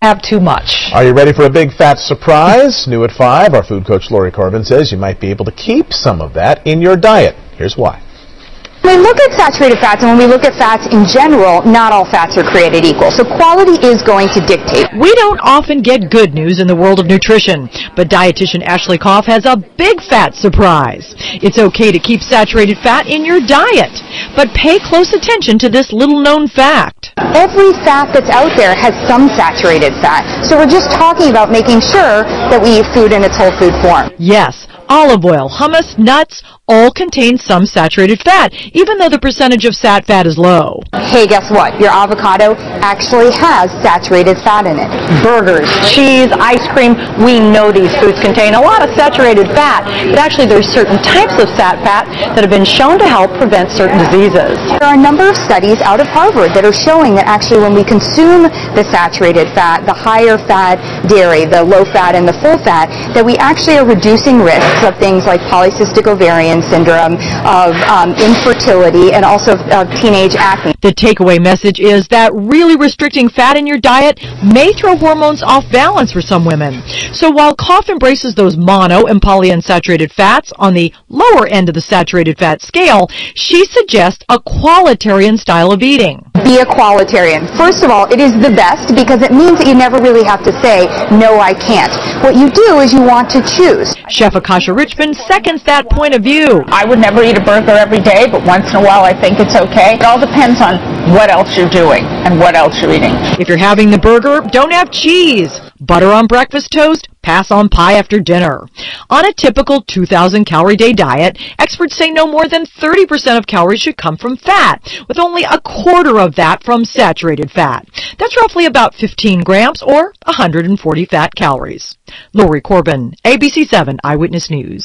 have too much. Are you ready for a big fat surprise? New at 5, our food coach Lori Corbin says you might be able to keep some of that in your diet. Here's why. When we look at saturated fats and when we look at fats in general, not all fats are created equal. So quality is going to dictate. We don't often get good news in the world of nutrition, but dietitian Ashley Koff has a big fat surprise. It's okay to keep saturated fat in your diet, but pay close attention to this little-known fact. Every fat that's out there has some saturated fat. So we're just talking about making sure that we eat food in its whole food form. Yes, olive oil, hummus, nuts, all contain some saturated fat, even though the percentage of sat fat is low. Hey, guess what? Your avocado actually has saturated fat in it. Burgers, cheese, ice cream, we know these foods contain a lot of saturated fat, but actually there's certain types of sat fat that have been shown to help prevent certain diseases. There are a number of studies out of Harvard that are showing that actually when we consume the saturated fat, the higher fat dairy, the low fat and the full fat, that we actually are reducing risks of things like polycystic ovarian syndrome, of infertility, and also of teenage acne. The takeaway message is that really restricting fat in your diet may throw hormones off balance for some women. So while Koff embraces those mono and polyunsaturated fats on the lower end of the saturated fat scale, she suggests a Qualitarian style of eating. Be a Qualitarian. First of all, it is the best because it means that you never really have to say, no, I can't. What you do is you want to choose. Chef Akasha Richmond seconds that point of view. I would never eat a burger every day, but once in a while I think it's okay. It all depends on what else you're doing and what else you're eating. If you're having the burger, don't have cheese. Butter on breakfast toast, pass on pie after dinner. On a typical 2,000-calorie day diet, experts say no more than 30% of calories should come from fat, with only a quarter of that from saturated fat. That's roughly about 15 grams or 140 fat calories. Lori Corbin, ABC7 Eyewitness News.